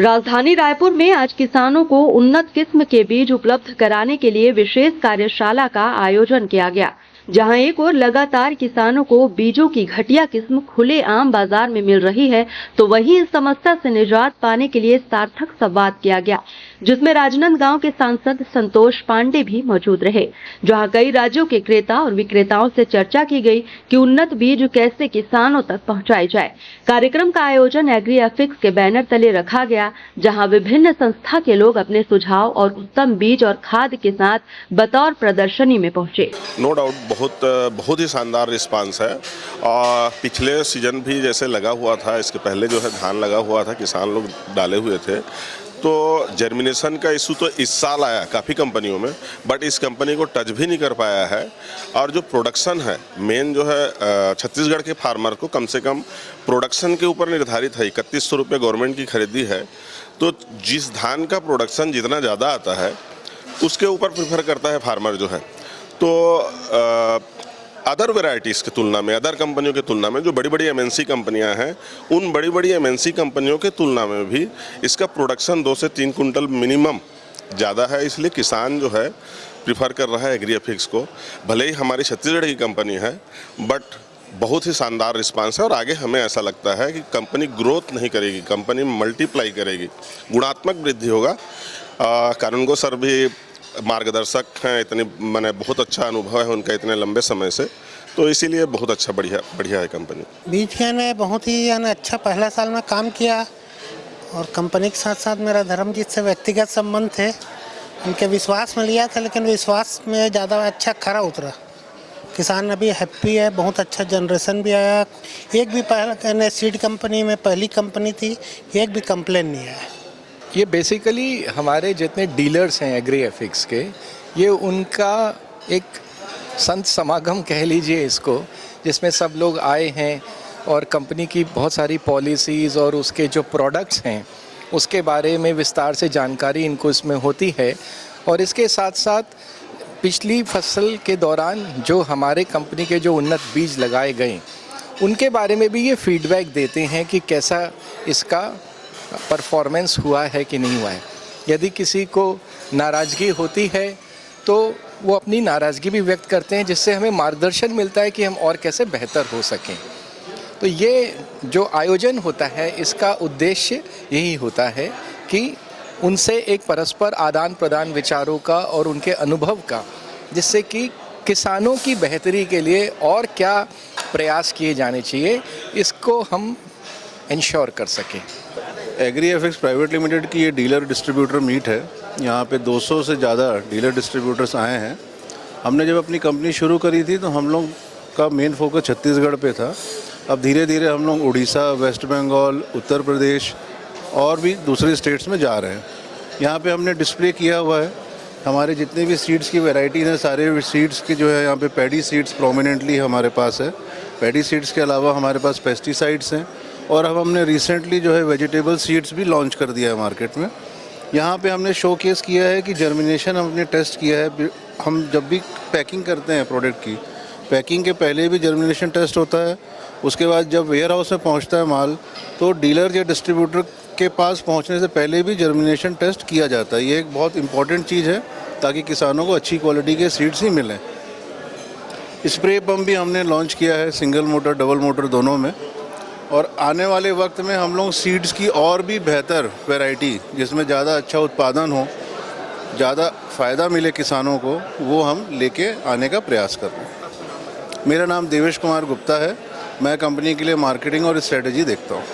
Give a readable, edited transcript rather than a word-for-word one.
राजधानी रायपुर में आज किसानों को उन्नत किस्म के बीज उपलब्ध कराने के लिए विशेष कार्यशाला का आयोजन किया गया, जहां एक ओर लगातार किसानों को बीजों की घटिया किस्म खुले आम बाजार में मिल रही है, तो वहीं इस समस्या से निजात पाने के लिए सार्थक संवाद किया गया, जिसमें राजनांदगांव के सांसद संतोष पांडे भी मौजूद रहे। जहां कई राज्यों के क्रेता और विक्रेताओं से चर्चा की गई कि उन्नत बीज कैसे किसानों तक पहुंचाए जाए। कार्यक्रम का आयोजन एग्री एफिक्स के बैनर तले रखा गया, जहां विभिन्न संस्था के लोग अपने सुझाव और उत्तम बीज और खाद के साथ बतौर प्रदर्शनी में पहुंचे। नो डाउट बहुत ही शानदार रिस्पांस है। और पिछले सीजन भी जैसे लगा हुआ था, इसके पहले जो है धान लगा हुआ था, किसान लोग डाले हुए थे, तो जर्मिनेशन का इशू तो इस साल आया काफ़ी कंपनियों में, बट इस कंपनी को टच भी नहीं कर पाया है। और जो प्रोडक्शन है मेन जो है छत्तीसगढ़ के फार्मर को कम से कम प्रोडक्शन के ऊपर निर्धारित है। 3100 रुपये गवर्नमेंट की खरीदी है, तो जिस धान का प्रोडक्शन जितना ज़्यादा आता है उसके ऊपर प्रेफर करता है फार्मर जो है। तो अदर वेराइटीज़ की तुलना में, अदर कंपनियों की तुलना में जो बड़ी बड़ी एमएनसी कंपनियां हैं, उन बड़ी बड़ी एमएनसी कंपनियों की तुलना में भी इसका प्रोडक्शन 2 से 3 कुंटल मिनिमम ज़्यादा है। इसलिए किसान जो है प्रिफर कर रहा है एग्री एफिक्स को। भले ही हमारी छत्तीसगढ़ की कंपनी है, बट बहुत ही शानदार रिस्पांस है। और आगे हमें ऐसा लगता है कि कंपनी ग्रोथ नहीं करेगी, कंपनी मल्टीप्लाई करेगी, गुणात्मक वृद्धि होगा। कानूनगो सर भी मार्गदर्शक हैं, इतने मैंने बहुत अच्छा अनुभव है उनका इतने लंबे समय से, तो इसीलिए बहुत अच्छा बढ़िया है कंपनी। बीज ने बहुत ही अच्छा पहला साल में काम किया, और कंपनी के साथ साथ मेरा धर्मजीत से व्यक्तिगत संबंध थे, उनके विश्वास में लिया था, लेकिन विश्वास में ज़्यादा अच्छा खरा उतरा। किसान अभी हैप्पी है, बहुत अच्छा जनरेशन भी आया। एक भी पहले सीड कंपनी में पहली कंपनी थी, एक भी कंप्लेन नहीं आया। ये बेसिकली हमारे जितने डीलर्स हैं एग्री एफिक्स के, ये उनका एक संत समागम कह लीजिए इसको, जिसमें सब लोग आए हैं और कंपनी की बहुत सारी पॉलिसीज़ और उसके जो प्रोडक्ट्स हैं उसके बारे में विस्तार से जानकारी इनको इसमें होती है। और इसके साथ साथ पिछली फसल के दौरान जो हमारे कंपनी के जो उन्नत बीज लगाए गए उनके बारे में भी ये फीडबैक देते हैं कि कैसा इसका परफॉर्मेंस हुआ है कि नहीं हुआ है। यदि किसी को नाराज़गी होती है तो वो अपनी नाराज़गी भी व्यक्त करते हैं, जिससे हमें मार्गदर्शन मिलता है कि हम और कैसे बेहतर हो सकें। तो ये जो आयोजन होता है इसका उद्देश्य यही होता है कि उनसे एक परस्पर आदान प्रदान विचारों का और उनके अनुभव का, जिससे कि किसानों की बेहतरी के लिए और क्या प्रयास किए जाने चाहिए इसको हम इंश्योर कर सकें। एग्री एफिक्स प्राइवेट लिमिटेड की ये डीलर डिस्ट्रीब्यूटर मीट है। यहाँ पे 200 से ज़्यादा डीलर डिस्ट्रीब्यूटर्स आए हैं। हमने जब अपनी कंपनी शुरू करी थी तो हम लोग का मेन फोकस छत्तीसगढ़ पे था। अब धीरे धीरे हम लोग उड़ीसा, वेस्ट बंगाल, उत्तर प्रदेश और भी दूसरे स्टेट्स में जा रहे हैं। यहाँ पे हमने डिस्प्ले किया हुआ है हमारे जितने भी सीड्स की वैरायटीज़ हैं, सारे सीड्स की जो है यहाँ पे पैडी सीड्स प्रोमिनेंटली हमारे पास है। पैडी सीड्स के अलावा हमारे पास पेस्टिसाइड्स हैं, और अब हमने रिसेंटली जो है वेजिटेबल सीड्स भी लॉन्च कर दिया है मार्केट में। यहाँ पे हमने शोकेस किया है कि जर्मिनेशन हमने टेस्ट किया है। हम जब भी पैकिंग करते हैं प्रोडक्ट की, पैकिंग के पहले भी जर्मिनेशन टेस्ट होता है। उसके बाद जब वेयर हाउस में पहुँचता है माल, तो डीलर या डिस्ट्रीब्यूटर के पास पहुँचने से पहले भी जर्मिनेशन टेस्ट किया जाता है। ये एक बहुत इंपॉर्टेंट चीज़ है ताकि किसानों को अच्छी क्वालिटी के सीड्स ही मिलें। स्प्रे पम्प भी हमने लॉन्च किया है, सिंगल मोटर डबल मोटर दोनों में। और आने वाले वक्त में हम लोग सीड्स की और भी बेहतर वैरायटी, जिसमें ज़्यादा अच्छा उत्पादन हो, ज़्यादा फ़ायदा मिले किसानों को, वो हम लेके आने का प्रयास कर रहे हैं। मेरा नाम देवेश कुमार गुप्ता है। मैं कंपनी के लिए मार्केटिंग और स्ट्रेटजी देखता हूँ।